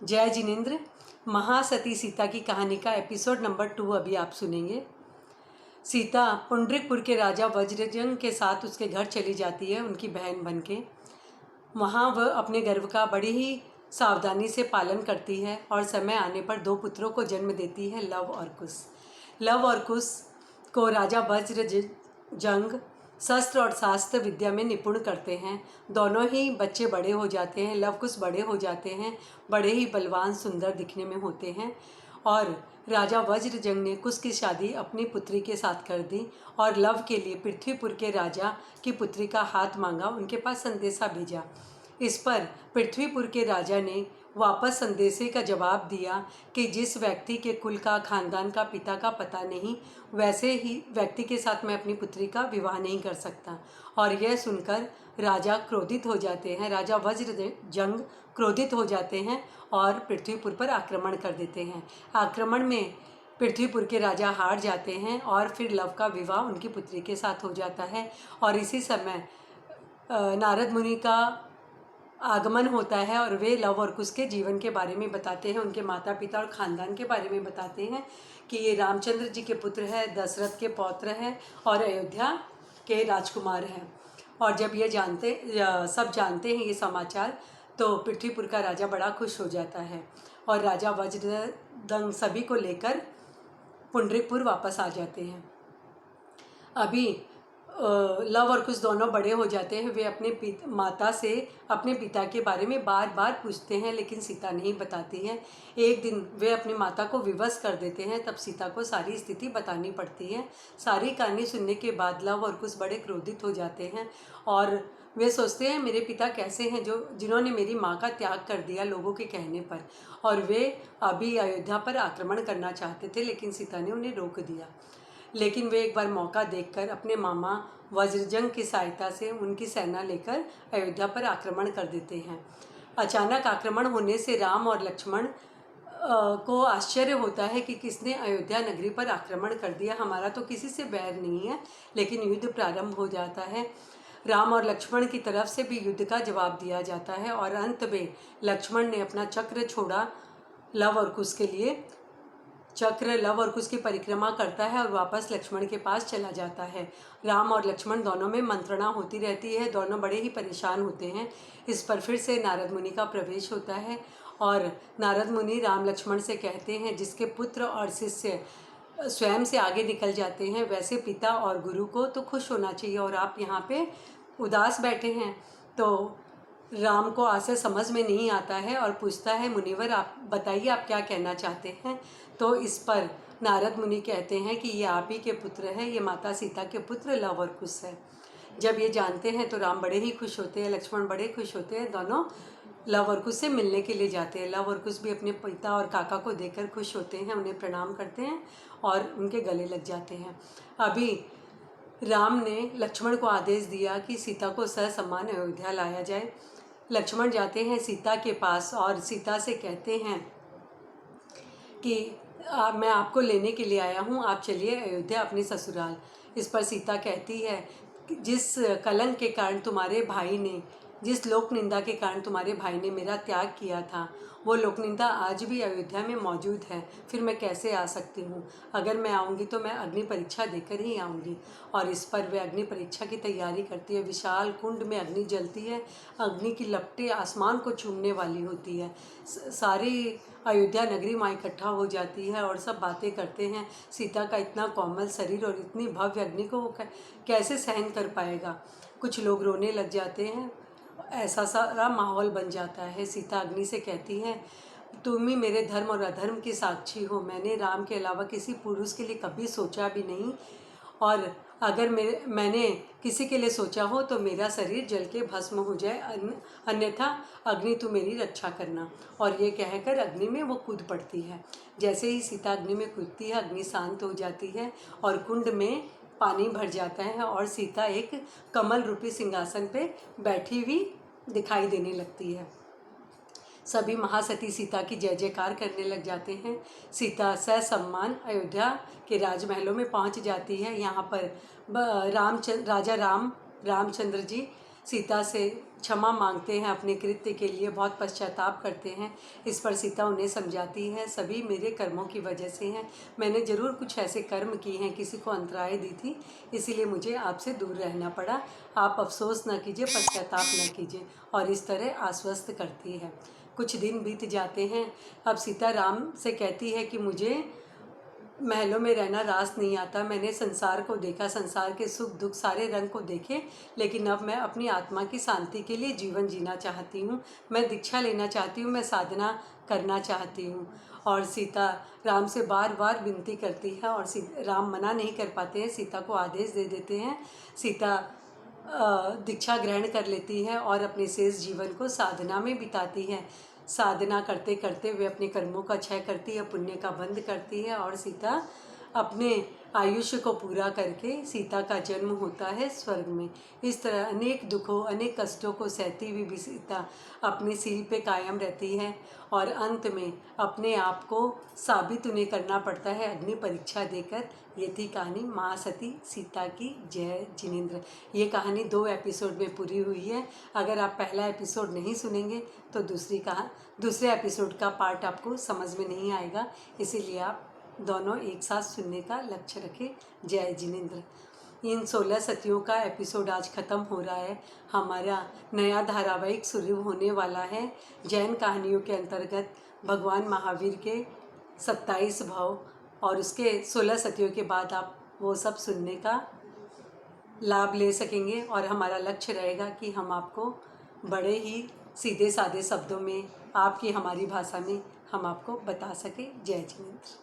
जय जिनेन्द्र। महासती सीता की कहानी का एपिसोड नंबर 2 अभी आप सुनेंगे। सीता पुंडरीकपुर के राजा वज्रजंग के साथ उसके घर चली जाती है, उनकी बहन बन के। वहाँ वह अपने गर्भ का बड़ी ही सावधानी से पालन करती है और समय आने पर 2 पुत्रों को जन्म देती है, लव और कुश। लव और कुश को राजा वज्रजंग शस्त्र और शास्त्र विद्या में निपुण करते हैं। दोनों ही बच्चे बड़े हो जाते हैं, लव कुश बड़े हो जाते हैं, बड़े ही बलवान सुंदर दिखने में होते हैं। और राजा वज्रजंग ने कुश की शादी अपनी पुत्री के साथ कर दी और लव के लिए पृथ्वीपुर के राजा की पुत्री का हाथ मांगा, उनके पास संदेशा भेजा। इस पर पृथ्वीपुर के राजा ने वापस संदेशे का जवाब दिया कि जिस व्यक्ति के कुल का, खानदान का, पिता का पता नहीं, वैसे ही व्यक्ति के साथ मैं अपनी पुत्री का विवाह नहीं कर सकता। और यह सुनकर राजा क्रोधित हो जाते हैं, राजा वज्रजंग क्रोधित हो जाते हैं और पृथ्वीपुर पर आक्रमण कर देते हैं। आक्रमण में पृथ्वीपुर के राजा हार जाते हैं और फिर लव का विवाह उनकी पुत्री के साथ हो जाता है। और इसी समय नारद मुनि का आगमन होता है और वे लव और कुश के जीवन के बारे में बताते हैं, उनके माता पिता और ख़ानदान के बारे में बताते हैं कि ये रामचंद्र जी के पुत्र हैं, दशरथ के पौत्र हैं और अयोध्या के राजकुमार हैं। और जब ये सब जानते हैं ये समाचार, तो पृथ्वीपुर का राजा बड़ा खुश हो जाता है और राजा वज्रजंग सभी को लेकर पुंडरीकपुर वापस आ जाते हैं। अभी लव और कुश दोनों बड़े हो जाते हैं। वे अपने माता से अपने पिता के बारे में बार बार पूछते हैं, लेकिन सीता नहीं बताती है। एक दिन वे अपनी माता को विवश कर देते हैं, तब सीता को सारी स्थिति बतानी पड़ती है। सारी कहानी सुनने के बाद लव और कुश बड़े क्रोधित हो जाते हैं और वे सोचते हैं मेरे पिता कैसे हैं जिन्होंने मेरी माँ का त्याग कर दिया लोगों के कहने पर। और वे अभी अयोध्या पर आक्रमण करना चाहते थे, लेकिन सीता ने उन्हें रोक दिया। लेकिन वे एक बार मौका देखकर अपने मामा वज्रजंग की सहायता से उनकी सेना लेकर अयोध्या पर आक्रमण कर देते हैं। अचानक आक्रमण होने से राम और लक्ष्मण को आश्चर्य होता है कि किसने अयोध्या नगरी पर आक्रमण कर दिया, हमारा तो किसी से बैर नहीं है। लेकिन युद्ध प्रारंभ हो जाता है। राम और लक्ष्मण की तरफ से भी युद्ध का जवाब दिया जाता है और अंत में लक्ष्मण ने अपना चक्र छोड़ा लव और कुश के लिए। चक्र लव और कुश की परिक्रमा करता है और वापस लक्ष्मण के पास चला जाता है। राम और लक्ष्मण दोनों में मंत्रणा होती रहती है, दोनों बड़े ही परेशान होते हैं। इस पर फिर से नारद मुनि का प्रवेश होता है और नारद मुनि राम लक्ष्मण से कहते हैं, जिसके पुत्र और शिष्य स्वयं से आगे निकल जाते हैं, वैसे पिता और गुरु को तो खुश होना चाहिए और आप यहाँ पे उदास बैठे हैं। तो राम को आशय समझ में नहीं आता है और पूछता है, मुनिवर आप बताइए आप क्या कहना चाहते हैं। तो इस पर नारद मुनि कहते हैं कि ये आप ही के पुत्र हैं, ये माता सीता के पुत्र लव और कुश है। जब ये जानते हैं तो राम बड़े ही खुश होते हैं, लक्ष्मण बड़े खुश होते हैं, दोनों लव और कुश से मिलने के लिए जाते हैं। लव और कुश भी अपने पिता और काका को देखकर खुश होते हैं, उन्हें प्रणाम करते हैं और उनके गले लग जाते हैं। अभी राम ने लक्ष्मण को आदेश दिया कि सीता को ससम्मान अयोध्या लाया जाए। लक्ष्मण जाते हैं सीता के पास और सीता से कहते हैं कि मैं आपको लेने के लिए आया हूँ, आप चलिए अयोध्या अपनी ससुराल। इस पर सीता कहती है कि जिस कलंक के कारण तुम्हारे भाई ने, जिस लोक निंदा के कारण तुम्हारे भाई ने मेरा त्याग किया था, वो लोक निंदा आज भी अयोध्या में मौजूद है, फिर मैं कैसे आ सकती हूँ। अगर मैं आऊँगी तो मैं अग्नि परीक्षा देकर ही आऊँगी। और इस पर वे अग्नि परीक्षा की तैयारी करती है। विशाल कुंड में अग्नि जलती है, अग्नि की लपटें आसमान को छूने वाली होती है। सारी अयोध्या नगरी वहाँ इकट्ठा हो जाती है और सब बातें करते हैं, सीता का इतना कोमल शरीर और इतनी भव्य अग्नि को वो कैसे सहन कर पाएगा। कुछ लोग रोने लग जाते हैं, ऐसा सारा माहौल बन जाता है। सीता अग्नि से कहती है, तुम ही मेरे धर्म और अधर्म की साक्षी हो, मैंने राम के अलावा किसी पुरुष के लिए कभी सोचा भी नहीं, और अगर मैंने किसी के लिए सोचा हो तो मेरा शरीर जल के भस्म हो जाए, अन्यथा अग्नि तू मेरी रक्षा करना। और ये कहकर अग्नि में वो कूद पड़ती है। जैसे ही सीता अग्नि में कूदती है, अग्नि शांत हो जाती है और कुंड में पानी भर जाता है और सीता एक कमल रूपी सिंहासन पे बैठी हुई दिखाई देने लगती है। सभी महासती सीता की जय जयकार करने लग जाते हैं। सीता ससम्मान अयोध्या के राजमहलों में पहुंच जाती है। यहाँ पर राजा रामचंद्र जी सीता से क्षमा मांगते हैं अपने कृत्य के लिए, बहुत पश्चाताप करते हैं। इस पर सीता उन्हें समझाती है, सभी मेरे कर्मों की वजह से हैं। मैंने ज़रूर कुछ ऐसे कर्म किए हैं, किसी को अंतराय दी थी, इसीलिए मुझे आपसे दूर रहना पड़ा। आप अफसोस न कीजिए, पश्चाताप न कीजिए। और इस तरह आश्वस्त करती है। कुछ दिन बीत जाते हैं। अब सीता राम से कहती है कि मुझे महलों में रहना रास नहीं आता। मैंने संसार को देखा, संसार के सुख दुख सारे रंग को देखे, लेकिन अब मैं अपनी आत्मा की शांति के लिए जीवन जीना चाहती हूँ। मैं दीक्षा लेना चाहती हूँ, मैं साधना करना चाहती हूँ। और सीता राम से बार बार विनती करती है और राम मना नहीं कर पाते हैं, सीता को आदेश दे देते हैं। सीता दीक्षा ग्रहण कर लेती है और अपने शेष जीवन को साधना में बिताती है। साधना करते करते वे अपने कर्मों का क्षय करती है, पुण्य का बंध करती है और सीता अपने आयुष्य को पूरा करके सीता का जन्म होता है स्वर्ग में। इस तरह अनेक दुखों, अनेक कष्टों को सहती हुई भी सीता अपनी सील पे कायम रहती है और अंत में अपने आप को साबित उन्हें करना पड़ता है अग्नि परीक्षा देकर। ये थी कहानी महासती सीता की जय जिनेंद्र। ये कहानी 2 एपिसोड में पूरी हुई है। अगर आप पहला एपिसोड नहीं सुनेंगे तो दूसरे एपिसोड का पार्ट आपको समझ में नहीं आएगा, इसीलिए आप दोनों एक साथ सुनने का लक्ष्य रखें। जय जिनेंद्र। इन 16 सतियों का एपिसोड आज ख़त्म हो रहा है। हमारा नया धारावाहिक शुरू होने वाला है। जैन कहानियों के अंतर्गत भगवान महावीर के 27 भाव और उसके 16 सतियों के बाद आप वो सब सुनने का लाभ ले सकेंगे। और हमारा लक्ष्य रहेगा कि हम आपको बड़े ही सीधे साधे शब्दों में, आपकी हमारी भाषा में हम आपको बता सकें। जय जिनेंद्र।